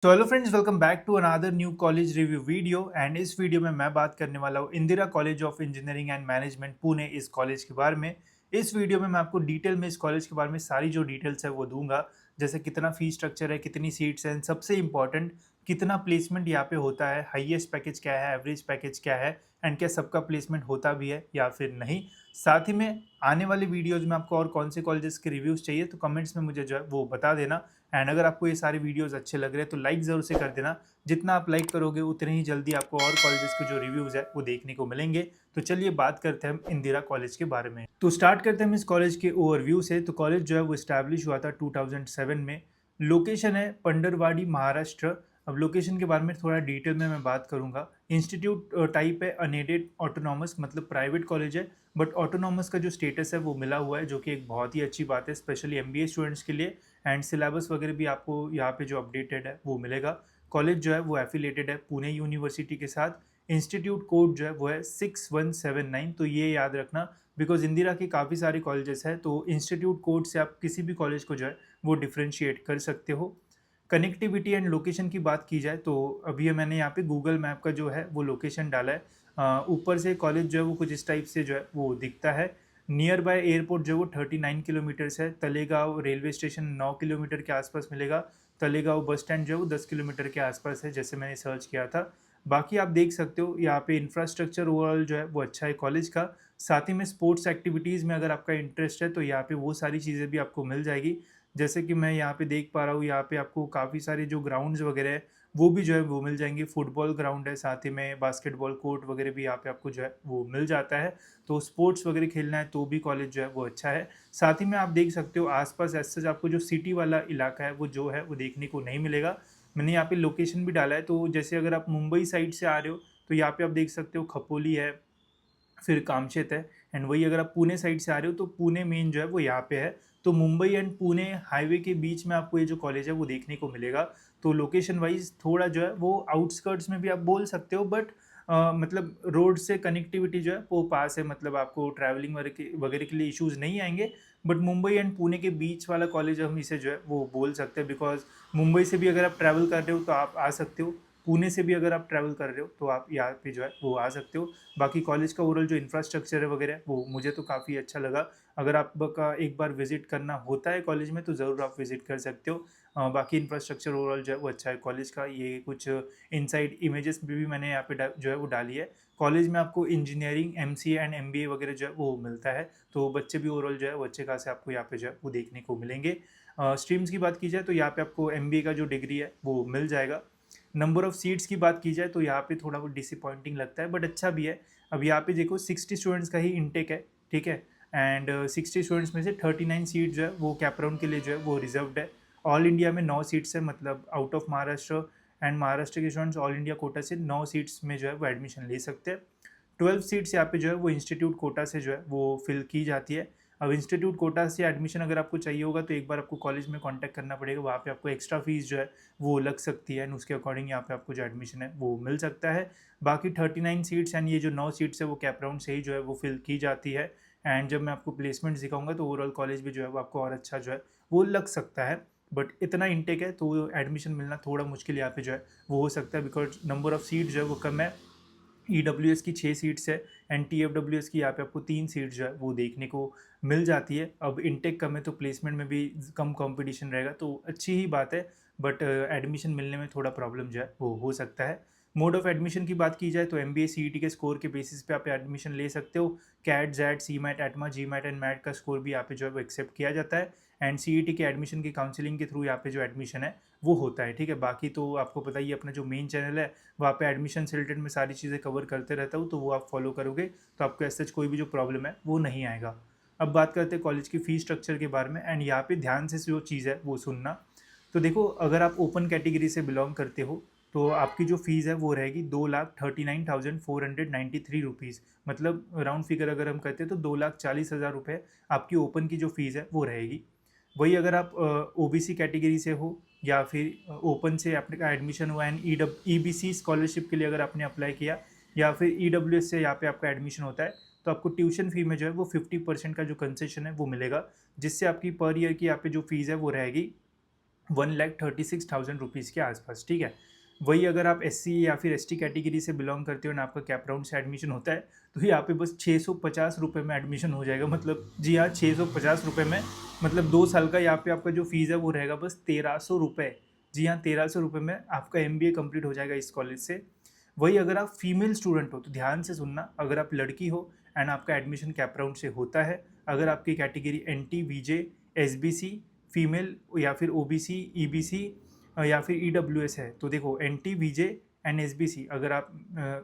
तो hello friends, welcome back to another new college review video. And इस video में मैं बात करने वाला हूँ Indira college of engineering and management Pune, इस कॉलेज के बारे में। इस वीडियो में मैं आपको डिटेल में इस कॉलेज के बारे में सारी जो डिटेल्स है वो दूंगा, जैसे कितना फीस स्ट्रक्चर है, कितनी सीट्स हैं, सबसे इंपॉर्टेंट कितना प्लेसमेंट यहाँ पे होता है, हाईएस्ट पैकेज क्या है, एवरेज पैकेज क्या है, एंड क्या सबका प्लेसमेंट होता भी है या फिर नहीं। साथ ही में आने वाले वीडियोज में आपको और कौन से कॉलेजेस के रिव्यूज़ चाहिए तो कमेंट्स में मुझे जो है वो बता देना। एंड अगर आपको ये सारे वीडियोस अच्छे लग रहे हैं तो लाइक ज़रूर से कर देना। जितना आप लाइक करोगे उतने ही जल्दी आपको और कॉलेजेस के जो रिव्यूज़ है वो देखने को मिलेंगे। तो चलिए बात करते हैं हम इंदिरा कॉलेज के बारे में। तो स्टार्ट करते हैं हम इस कॉलेज के ओवरव्यू से। तो कॉलेज जो है वो इस्टेब्लिश हुआ था 2007 में। लोकेशन है पंडरवाड़ी, महाराष्ट्र। अब लोकेशन के बारे में थोड़ा डिटेल में मैं बात करूंगा। इंस्टीट्यूट टाइप है अनएडेड ऑटोनॉमस, मतलब प्राइवेट कॉलेज है, बट ऑटोनॉमस का जो स्टेटस है वो मिला हुआ है, जो कि एक बहुत ही अच्छी बात है स्पेशली एमबीए स्टूडेंट्स के लिए। एंड सिलेबस वगैरह भी आपको यहाँ पे जो अपडेटेड है वो मिलेगा। कॉलेज जो है वो एफिलेटेड है पुणे यूनिवर्सिटी के साथ। इंस्टीट्यूट कोड जो है वो है 6179, तो ये याद रखना बिकॉज इंदिरा के काफ़ी सारे कॉलेजेस हैं, तो इंस्टीट्यूट कोड से आप किसी भी कॉलेज को जो है वो डिफ्रेंशिएट कर सकते हो। कनेक्टिविटी एंड लोकेशन की बात की जाए तो अभी मैंने यहाँ पे गूगल मैप का जो है वो लोकेशन डाला है। ऊपर से कॉलेज जो है वो कुछ इस टाइप से जो है वो दिखता है। नियर बाय एयरपोर्ट जो है वो 39 किलोमीटर्स है। तलेगांव रेलवे स्टेशन 9 किलोमीटर के आसपास मिलेगा। तलेगांव बस स्टैंड जो है वो 10 किलोमीटर के आसपास है, जैसे मैंने सर्च किया था। बाकी आप देख सकते हो यहाँ पे इंफ्रास्ट्रक्चर ओवरऑल जो है वो अच्छा है कॉलेज का। साथ ही में स्पोर्ट्स एक्टिविटीज़ में अगर आपका इंटरेस्ट है तो यहाँ पे वो सारी चीज़ें भी आपको मिल जाएगी। जैसे कि मैं यहाँ पे देख पा रहा हूँ, यहाँ पे आपको काफ़ी सारे जो ग्राउंड्स वगैरह है वो भी जो है वो मिल जाएंगे। फुटबॉल ग्राउंड है, साथ ही में बास्केटबॉल कोर्ट वगैरह भी यहाँ पे आपको जो है वो मिल जाता है। तो स्पोर्ट्स वगैरह खेलना है तो भी कॉलेज जो है वो अच्छा है। साथ ही में आप देख सकते हो आसपास ऐसे आपको जो सिटी वाला इलाका है वो जो है वो देखने को नहीं मिलेगा। मैंने यहाँ पे लोकेशन भी डाला है, तो जैसे अगर आप मुंबई साइड से आ रहे हो तो यहाँ पे आप देख सकते हो खपोली है, फिर कामशेत है। एंड वही अगर आप पुणे साइड से आ रहे हो तो पुणे मेन जो है वो यहाँ पे है। तो मुंबई एंड पुणे हाईवे के बीच में आपको ये जो कॉलेज है वो देखने को मिलेगा। तो लोकेशन वाइज थोड़ा जो है वो आउटस्कर्ट्स में भी आप बोल सकते हो, बट मतलब रोड से कनेक्टिविटी जो है वो पास है, मतलब आपको ट्रैवलिंग वगैरह के लिए इश्यूज नहीं आएंगे। बट मुंबई एंड पुणे के बीच वाला कॉलेज हम इसे जो है वो बोल सकते हैं, बिकॉज मुंबई से भी अगर आप ट्रैवल कर रहे हो तो आप आ सकते हो, पुणे से भी अगर आप ट्रैवल कर रहे हो तो आप यहाँ पे जो है वो आ सकते हो। बाकी कॉलेज का ओवरऑल जो इंफ्रास्ट्रक्चर है वगैरह वो मुझे तो काफ़ी अच्छा लगा। अगर आपका एक बार विजिट करना होता है कॉलेज में तो ज़रूर आप विजिट कर सकते हो। बाकी इंफ्रास्ट्रक्चर ओवरऑल जो है वो अच्छा है कॉलेज का। ये कुछ इनसाइड इमेजेस भी मैंने यहाँ पे जो है वो डाली है। कॉलेज में आपको इंजीनियरिंग, एमसीए एंड एमबीए वगैरह जो है वो मिलता है। तो बच्चे भी ओवरऑल जो है वो अच्छे खासे आपको यहाँ पे जो है वो देखने को मिलेंगे। स्ट्रीम्स की बात की जाए तो यहाँ पे आपको एमबीए का जो डिग्री है वो मिल जाएगा। नंबर ऑफ सीट्स की बात की जाए तो यहाँ पे थोड़ा वो डिसअपॉइंटिंग लगता है, बट अच्छा भी है। अब यहाँ पे देखो 60 स्टूडेंट्स का ही इनटेक है, ठीक है। एंड 60 स्टूडेंट्स में से 39 सीट जो है वो कैप राउंड के लिए जो है वो रिजर्व्ड है। ऑल इंडिया में 9 सीट्स है, मतलब out of Maharashtra and Maharashtra के स्टूडेंट्स ऑल इंडिया कोटा से 9 सीट्स में जो है वो एडमिशन ले सकते हैं। 12 सीट्स यहाँ पे जो है वो इंस्टीट्यूट कोटा से जो है वो फिल की जाती है। अब इंस्टीट्यूट कोटा से एडमिशन अगर आपको चाहिए होगा तो एक बार आपको कॉलेज में कांटेक्ट करना पड़ेगा, वहाँ पे आपको एक्स्ट्रा फीस जो है वो लग सकती है, एंड उसके अकॉर्डिंग यहाँ पे आपको जो एडमिशन है वो मिल सकता है। बाकी 39 सीट्स एंड ये जो 9 सीट्स है वो कैप राउंड से ही जो है वो फिल की जाती है। एंड जब मैं आपको प्लेसमेंट दिखाऊंगा तो ओवरऑल कॉलेज भी जो है वो आपको और अच्छा जो है वो लग सकता है। बट इतना इंटेक है तो एडमिशन मिलना थोड़ा मुश्किल यहाँ पे जो है वो हो सकता है, बिकॉज नंबर ऑफ सीट जो है वो कम है। EWS की 6 सीट्स है एंड TFWS की यहाँ पे आपको 3 सीट जो है वो देखने को मिल जाती है। अब इनटेक कम है तो प्लेसमेंट में भी कम कंपटीशन रहेगा, तो अच्छी ही बात है। बट एडमिशन मिलने में थोड़ा प्रॉब्लम जो है वो हो सकता है। मोड ऑफ एडमिशन की बात की जाए तो MBA CET के स्कोर के बेसिस पे आप एडमिशन ले सकते हो। CAT, XAT, CMAT, ATMA, GMAT and MAT का स्कोर भी यहाँ पे जो है वो एक्सेप्ट किया जाता है। एंड CET के एडमिशन की काउंसिलिंग के थ्रू यहाँ पे जो एडमिशन है वो होता है, ठीक है। बाकी तो आपको पता ही है, अपना जो मेन चैनल है वहाँ पे एडमिशन से रिलेटेड में सारी चीज़ें कवर करते रहता हूँ, तो वो आप फॉलो करोगे तो आपको ऐसा कोई भी जो प्रॉब्लम है वो नहीं आएगा। अब बात करते हैं कॉलेज की फ़ीस स्ट्रक्चर के बारे में, एंड यहाँ पे ध्यान से जो चीज़ है वो सुनना। तो देखो, अगर आप ओपन कैटेगरी से बिलोंग करते हो तो आपकी जो फ़ीस है वो रहेगी 2,39,493 रुपीज़, मतलब राउंड फिगर अगर हम करते हैं तो 2,40,000 रुपये आपकी ओपन की जो फ़ीस है वो रहेगी। वही अगर आप OBC कैटेगरी से हो या फिर ओपन से आपका एडमिशन हुआ एंड EBC स्कॉलरशिप के लिए अगर आपने अप्लाई किया, या फिर EWS से यहाँ पे आपका एडमिशन होता है, तो आपको ट्यूशन फी में जो है वो 50% का जो कंसेशन है वो मिलेगा, जिससे आपकी पर ईयर की यहाँ पे जो फीस है वो रहेगी 1,36,000 रुपीज़ के आसपास, ठीक है। वही अगर आप एससी या फिर एसटी कैटेगरी से बिलोंग करते हो ना, आपका कैप राउंड से एडमिशन होता है, तो यहाँ पे बस 650 रुपये में एडमिशन हो जाएगा। मतलब जी हाँ, 650 रुपये में, मतलब 2 साल का यहाँ पे आपका जो फीस है वो रहेगा बस 1300 रुपये। जी हाँ, 1300 रुपये में आपका MBA कंप्लीट हो जाएगा इस कॉलेज से। वही अगर आप फीमेल स्टूडेंट हो तो ध्यान से सुनना, अगर आप लड़की हो एंड आपका एडमिशन कैप राउंड से होता है, अगर आपकी category NT, VJ, SBC, female या फिर OBC, EBC या फिर EWS है, तो देखो NT, VJ एंड SBC, अगर आप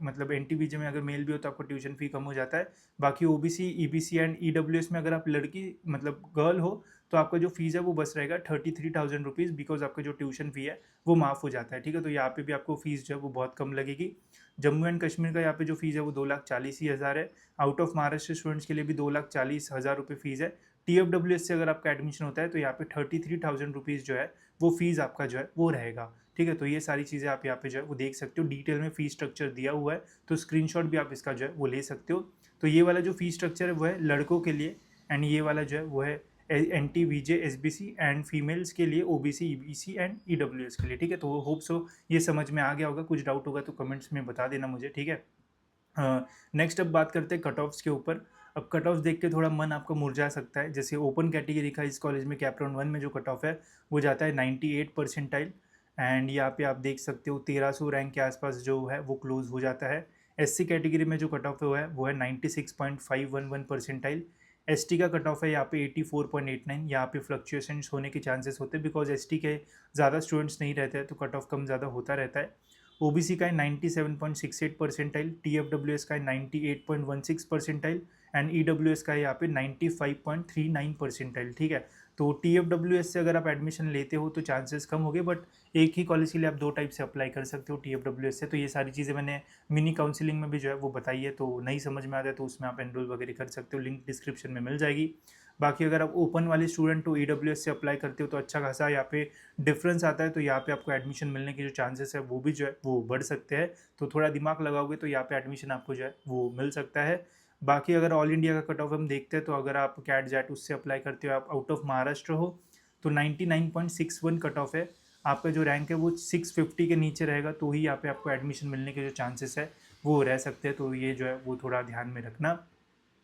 मतलब NT, VJ में अगर मेल भी हो तो आपको ट्यूशन फी कम हो जाता है। बाकी OBC, EBC एंड EWS में अगर आप लड़की मतलब गर्ल हो तो आपका जो फीस है वो बस रहेगा 33,000 रुपीज़, बिकॉज आपका जो ट्यूशन फी है वो माफ़ हो जाता है, ठीक है। तो यहाँ पे भी आपको फीस जो है वो बहुत कम लगेगी। जम्मू एंड कश्मीर का यहाँ पे जो फीस है वो 2,40,000 है। आउट ऑफ महाराष्ट्र स्टूडेंट्स के लिए भी 2,40,000 रुपये फीस है। TFWS से अगर आपका एडमिशन होता है तो यहाँ पे 33,000 रुपीज़ जो है वो फीस आपका जो है वो रहेगा, ठीक है। तो ये सारी चीज़ें आप यहाँ पे जो है वो देख सकते हो, डिटेल में फीस स्ट्रक्चर दिया हुआ है, तो स्क्रीनशॉट भी आप इसका जो है वो ले सकते हो। तो ये वाला जो फीस स्ट्रक्चर है वो है लड़कों के लिए, एंड ये वाला जो है वो है NT, VJ, SBC and females के लिए OBC, EBC एंड EWS के लिए, ठीक है। तो होप सो ये समझ में आ गया होगा। कुछ डाउट होगा तो कमेंट्स में बता देना मुझे, ठीक है। नेक्स्ट अब बात करते हैं कट ऑफ्स के ऊपर। अब कट ऑफ्स देख के थोड़ा मन आपका मुरझा सकता है। जैसे ओपन कैटेगरी का इस कॉलेज में कैप राउंड 1 में जो कट ऑफ है वो जाता है 98 परसेंटाइल, एंड यहाँ पे आप देख सकते हो 1300 रैंक के आसपास जो है वो क्लोज हो जाता है। SC कैटेगरी में जो कट ऑफ है वो है 96.511 परसेंटाइल। ST का कट ऑफ है यहाँ पे 84.89। यहाँ पे फ्लक्चुएशंस होने के चांसेस होते हैं, बिकॉज ST के ज़्यादा स्टूडेंट्स नहीं रहते हैं तो कट ऑफ कम ज़्यादा होता रहता है। OBC का है 97.68 परसेंटाइल, TFWS का है 98.16 परसेंटाइल एंड EWS का है यहाँ पे 95.39 परसेंटाइल, ठीक है। तो TFWS से अगर आप एडमिशन लेते हो तो चांसेस कम हो गए, बट एक ही कॉलेज के लिए आप 2 टाइप से अप्लाई कर सकते हो TFWS से। तो ये सारी चीज़ें मैंने मिनी काउंसलिंग में भी जो है वो बताई है, तो नहीं समझ में आ जाए तो उसमें आप एनरोल वगैरह कर सकते हो, लिंक डिस्क्रिप्शन में मिल जाएगी। बाकी अगर आप ओपन वाले स्टूडेंट हो, EWS से अप्लाई करते हो तो अच्छा खासा यहाँ पे डिफरेंस आता है, तो यहाँ पे आपको एडमिशन मिलने के जो चांसेस है वो भी जो है वो बढ़ सकते हैं। तो थोड़ा दिमाग लगाओगे तो यहाँ पे एडमिशन आपको जो है वो मिल सकता है। बाकी अगर ऑल इंडिया का कट ऑफ हम देखते हैं तो अगर आप कैट जैट उससे अप्लाई करते हो, आप आउट ऑफ महाराष्ट्र हो तो 99.61 कट ऑफ है। आपका जो रैंक है वो 650 के नीचे रहेगा तो ही यहाँ पे आपको एडमिशन मिलने के जो चांसेस है वो रह सकते हैं, तो ये जो है वो थोड़ा ध्यान में रखना।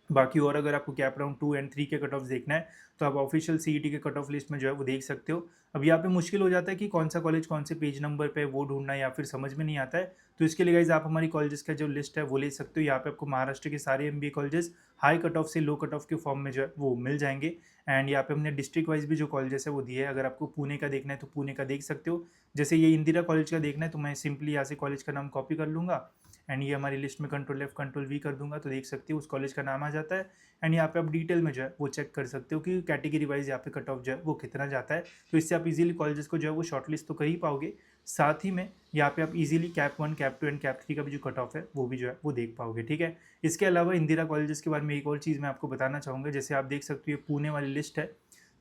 बाकी और अगर आपको कैप राउंड 2 एंड 3 के कट ऑफ देखना है तो आप ऑफिशियल CET के कट ऑफ लिस्ट में जो है वो देख सकते हो। अब यहाँ पे मुश्किल हो जाता है कि कौन सा कॉलेज कौन से पेज नंबर पे वो ढूंढना या फिर समझ में नहीं आता है, तो इसके लिए गाइज आप हमारी कॉलेजेस का जो लिस्ट है वो ले सकते हो। यहाँ पे आपको महाराष्ट्र के सारे MBA colleges high cut off से लो कट ऑफ के फॉर्म में जो है वो मिल जाएंगे। एंड यहाँ पे हमने डिस्ट्रिक्ट वाइज भी जो कॉलेजेस है वो दिए है। अगर आपको पुणे का देखना है तो पुणे का देख सकते हो। जैसे ये इंदिरा कॉलेज का देखना है तो मैं सिंपली यहाँ से कॉलेज का नाम कॉपी कर लूँगा एंड ये हमारी लिस्ट में Ctrl+F Ctrl+V कर दूंगा तो देख सकते हो उस कॉलेज का नाम आ जाता है। एंड यहाँ पे आप डिटेल में जो है वो चेक कर सकते हो कि कैटेगरी वाइज यहाँ पे कट ऑफ जो है वो कितना जाता है। तो इससे आप इजीली कॉलेजेस को जो है वो शॉर्टलिस्ट तो कर ही पाओगे, साथ ही में यहाँ पे आप easily cap 1, cap 2 and cap 3 का भी जो कट ऑफ है वो भी जो है वो देख पाओगे, ठीक है। इसके अलावा इंदिरा कॉलेजेस के बारे में एक और चीज़ मैं आपको बताना चाहूँगा। जैसे आप देख सकते हो ये पुणे वाली लिस्ट है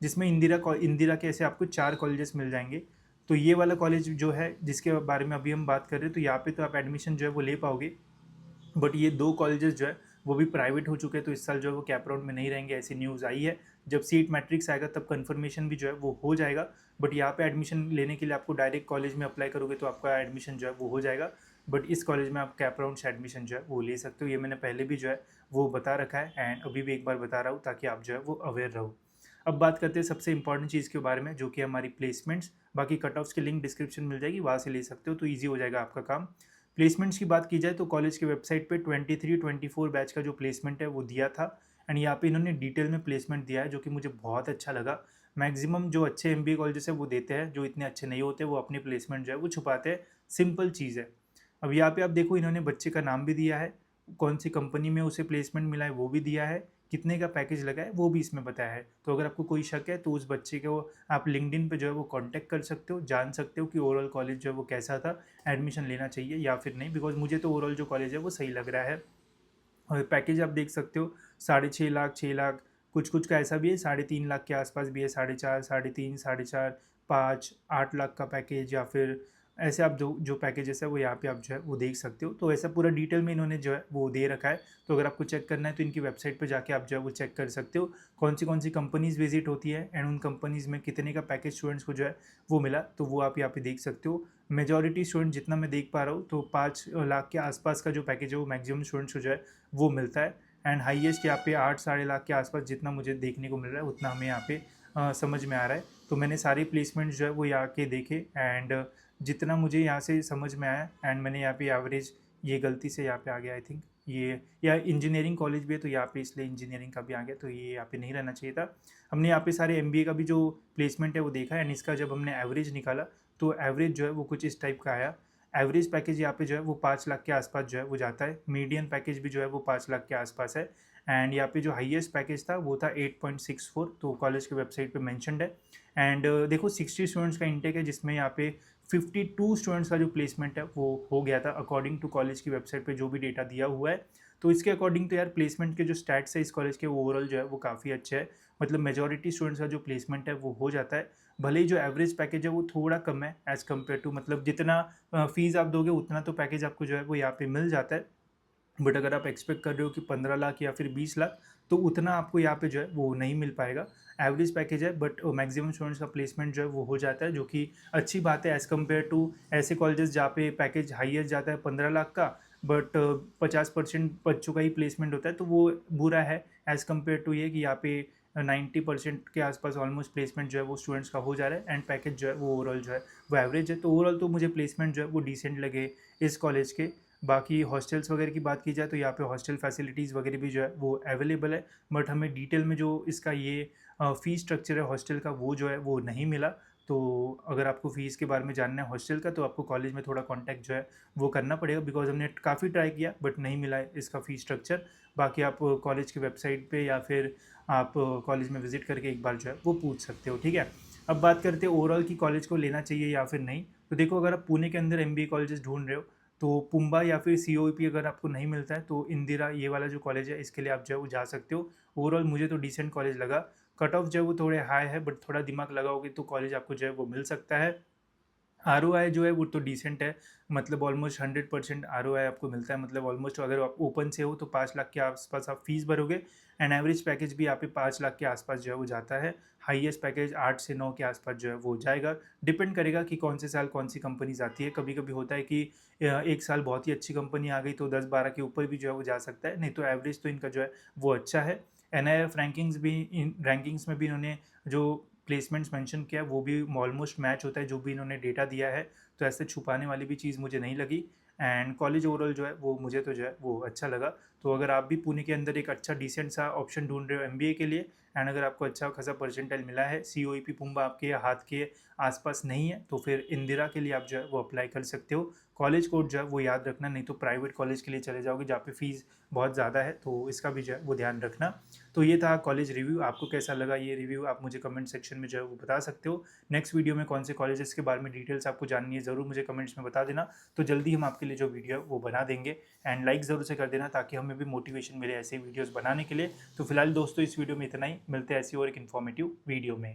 जिसमें इंदिरा के ऐसे आपको 4 कॉलेजेस मिल जाएंगे। तो ये वाला कॉलेज जो है जिसके बारे में अभी हम बात कर रहे हैं तो यहाँ पे तो आप एडमिशन जो है वो ले पाओगे, बट ये 2 कॉलेजेस जो है वो भी प्राइवेट हो चुके हैं तो इस साल जो है वो कैप राउंड में नहीं रहेंगे, ऐसी न्यूज़ आई है। जब सीट मैट्रिक्स आएगा तब कंफर्मेशन भी जो है वो हो जाएगा, बट यहाँ पे एडमिशन लेने के लिए आपको डायरेक्ट कॉलेज में अप्लाई करोगे तो आपका एडमिशन जो है वो हो जाएगा। बट इस कॉलेज में आप कैप राउंड से एडमिशन जो है वो ले सकते हो, ये मैंने पहले भी जो है वो बता रखा है एंड अभी भी एक बार बता रहा हूँ ताकि आप जो है वो अवेयर रहो। अब बात करते हैं सबसे इंपॉर्टेंट चीज़ के बारे में जो कि हमारी प्लेसमेंट्स। बाकी कट ऑफ्स की लिंक डिस्क्रिप्शन मिल जाएगी, वहाँ से ले सकते हो तो ईजी हो जाएगा आपका काम। प्लेसमेंट्स की बात की जाए तो कॉलेज की वेबसाइट पे 23-24 बैच का जो प्लेसमेंट है वो दिया था एंड यहाँ पे इन्होंने डिटेल में प्लेसमेंट दिया है जो कि मुझे बहुत अच्छा लगा। मैक्सिमम जो अच्छे MBA कॉलेजेस है वो देते हैं, जो इतने अच्छे नहीं होते वो अपनी प्लेसमेंट जो है वो छुपाते हैं, सिंपल चीज़ है। अब यहाँ पे आप देखो इन्होंने बच्चे का नाम भी दिया है, कौन सी कंपनी में उसे प्लेसमेंट मिला है वो भी दिया है, कितने का पैकेज लगा है वो भी इसमें बताया है। तो अगर आपको कोई शक है तो उस बच्चे को आप लिंक्डइन पे जो है वो कांटेक्ट कर सकते हो, जान सकते हो कि ओवरऑल कॉलेज जो है वो कैसा था, एडमिशन लेना चाहिए या फिर नहीं, बिकॉज मुझे तो ओवरऑल जो कॉलेज है वो सही लग रहा है। और पैकेज आप देख सकते हो 6.5 लाख, 6 लाख, कुछ कुछ का ऐसा भी है 3.5 लाख के आसपास भी है, 4.5, 3.5, 4.5, 5, 8 लाख का पैकेज या फिर ऐसे आप जो पैकेजेस है वो यहाँ पे आप जो है वो देख सकते हो। तो ऐसा पूरा डिटेल में इन्होंने जो है वो दे रखा है। तो अगर आपको चेक करना है तो इनकी वेबसाइट पे जाके आप जो है वो चेक कर सकते हो कौन सी कंपनीज़ विजिट होती है एंड उन कंपनीज़ में कितने का पैकेज स्टूडेंट्स को जो है वो मिला, तो वो आप यहाँ पे देख सकते हो। मेजॉरिटी स्टूडेंट जितना मैं देख पा रहा हूँ तो 5 लाख के आसपास का जो पैकेज है वो मैक्सिमम स्टूडेंट्स को जो है वो मिलता है। एंड हाईएस्ट यहाँ पे 8 साढ़े लाख के आसपास जितना मुझे देखने को मिल रहा है उतना हमें यहाँ पे समझ में आ रहा है। तो मैंने सारे प्लेसमेंट जो है वो यहाँ के देखे एंड जितना मुझे यहाँ से समझ में आया एंड मैंने यहाँ पे एवरेज, ये गलती से यहाँ पे आ गया आई थिंक, ये या इंजीनियरिंग कॉलेज भी है तो यहाँ पे इसलिए इंजीनियरिंग का भी आ गया, तो ये यहाँ पे नहीं रहना चाहिए था। हमने यहाँ पे सारे एमबीए का भी जो प्लेसमेंट है वो देखा एंड इसका जब हमने एवरेज निकाला तो एवरेज जो है वो कुछ इस टाइप का आया। एवरेज पैकेज यहाँ पे जो है वो 5 लाख के आसपास जो है वो जाता है। मीडियन पैकेज भी जो है वो 5 लाख के आसपास है एंड यहाँ पे जो हाईएस्ट पैकेज था वो था 8.64, तो कॉलेज की वेबसाइट पे मेंशन्ड है। एंड देखो 60 स्टूडेंट्स का इंटेक है जिसमें यहाँ पे 52 स्टूडेंट्स का जो प्लेसमेंट है वो हो गया था अकॉर्डिंग टू कॉलेज की वेबसाइट पे जो भी डेटा दिया हुआ है। तो इसके अकॉर्डिंग तो यार प्लेसमेंट के जो स्टैट्स है इस कॉलेज के ओवरऑल जो है वो काफ़ी अच्छे है। मतलब मेजॉरिटी स्टूडेंट्स का जो प्लेसमेंट है वो हो जाता है। भले ही जो एवरेज पैकेज है वो थोड़ा कम है एज़ कम्पेयर टू, मतलब जितना फीस आप दोगे उतना तो पैकेज आपको जो है वो यहाँ पे मिल जाता है। बट अगर आप एक्सपेक्ट कर रहे हो कि 15 लाख या फिर 20 लाख, तो उतना आपको यहाँ पे जो है वो नहीं मिल पाएगा। एवरेज पैकेज है बट मैक्सिमम स्टूडेंट्स का प्लेसमेंट जो है वो हो जाता है, जो कि अच्छी बात है एज़ कम्पेयर टू ऐसे कॉलेजेस जहाँ पे पैकेज हाईएस्ट जाता है 15 लाख का, बट 50% बच्चों का ही प्लेसमेंट होता है, तो वो बुरा है एज़ कम्पेयर टू ये कि यहाँ पे 90% के आसपास ऑलमोस्ट प्लेसमेंट जो है वो स्टूडेंट्स का हो जा रहा है एंड पैकेज जो है वो ओवरऑल जो है वो एवरेज है। तो ओवरऑल तो मुझे प्लेसमेंट जो है वो डिसेंट लगे इस कॉलेज के। बाकी हॉस्टल्स वगैरह की बात की जाए तो यहाँ पे हॉस्टल फैसिलिटीज़ वगैरह भी जो है वो अवेलेबल है, बट हमें डिटेल में जो इसका ये फ़ीस स्ट्रक्चर है हॉस्टल का वो जो है वो नहीं मिला। तो अगर आपको फ़ीस के बारे में जानना है हॉस्टल का तो आपको कॉलेज में थोड़ा कांटेक्ट जो है वो करना पड़ेगा, बिकॉज हमने काफ़ी ट्राई किया बट नहीं मिला है इसका फ़ीस स्ट्रक्चर। बाकी आप कॉलेज की वेबसाइट पे या फिर आप कॉलेज में विज़िट करके एक बार जो है वो पूछ सकते हो, ठीक है। अब बात करते हैं ओवरऑल कि कॉलेज को लेना चाहिए या फिर नहीं। तो देखो, अगर आप पुणे के अंदर एमबीए कॉलेजेस ढूंढ रहे हो तो पुम्बा या फिर सीओईपी अगर आपको नहीं मिलता है तो इंदिरा ये वाला जो कॉलेज है इसके लिए आप जो है वो जा सकते हो। ओवरऑल मुझे तो डिसेंट कॉलेज लगा। कट ऑफ जो है वो थोड़े हाई है बट थोड़ा दिमाग लगाओगे तो कॉलेज आपको जो है वो मिल सकता है। आरओआई जो है वो तो डिसेंट है, मतलब ऑलमोस्ट 100% आरओआई आपको मिलता है। मतलब ऑलमोस्ट अगर आप ओपन से हो तो 5 लाख के आसपास आप फीस भरोगे एंड एवरेज पैकेज भी यहाँ पे 5 लाख के आसपास जो है वो जाता है। हाईएस्ट पैकेज 8 से 9 के आसपास जो है वो जाएगा। डिपेंड करेगा कि कौन से साल कौन सी कंपनीज आती है। कभी कभी होता है कि एक साल बहुत ही अच्छी कंपनी आ गई तो 10-12 के ऊपर भी जो है वो जा सकता है, नहीं तो एवरेज तो इनका जो है वो अच्छा है। एनआईएफ रैंकिंग्स भी, इन रैंकिंग्स में भी इन्होंने जो प्लेसमेंट्स मेंशन किया है वो भी ऑलमोस्ट मैच होता है जो भी इन्होंने डेटा दिया है। तो ऐसे छुपाने वाली भी चीज़ मुझे नहीं लगी एंड कॉलेज ओवरऑल जो है वो मुझे तो जो है वो अच्छा लगा। तो अगर आप भी पुणे के अंदर एक अच्छा डिसेंट सा ऑप्शन ढूंढ रहे हो एमबीए के लिए एंड अगर आपको अच्छा खासा परसेंटाइल मिला है, सीओईपी पुम्बा आपके हाथ के आसपास नहीं है, तो फिर इंदिरा के लिए आप जो है वो अप्लाई कर सकते हो। कॉलेज कोड जो है वो याद रखना, नहीं तो प्राइवेट कॉलेज के लिए चले जाओगे जहाँ पे फीस बहुत ज़्यादा है, तो इसका भी जो है वो ध्यान रखना। तो ये था कॉलेज रिव्यू। आपको कैसा लगा ये रिव्यू आप मुझे कमेंट सेक्शन में जो है वो बता सकते हो। नेक्स्ट वीडियो में कौन से कॉलेजेस के बारे में डिटेल्स आपको जाननी है ज़रूर मुझे कमेंट्स में बता देना। तो जल्दी हम आपके लिए जो वीडियो है वो बना देंगे एंड लाइक ज़रूर से कर देना ताकि हमें भी मोटिवेशन मिले ऐसे वीडियोज़ बनाने के लिए। तो फिलहाल दोस्तों इस वीडियो में इतना ही, मिलते हैं ऐसी और एक इन्फॉर्मेटिव वीडियो में।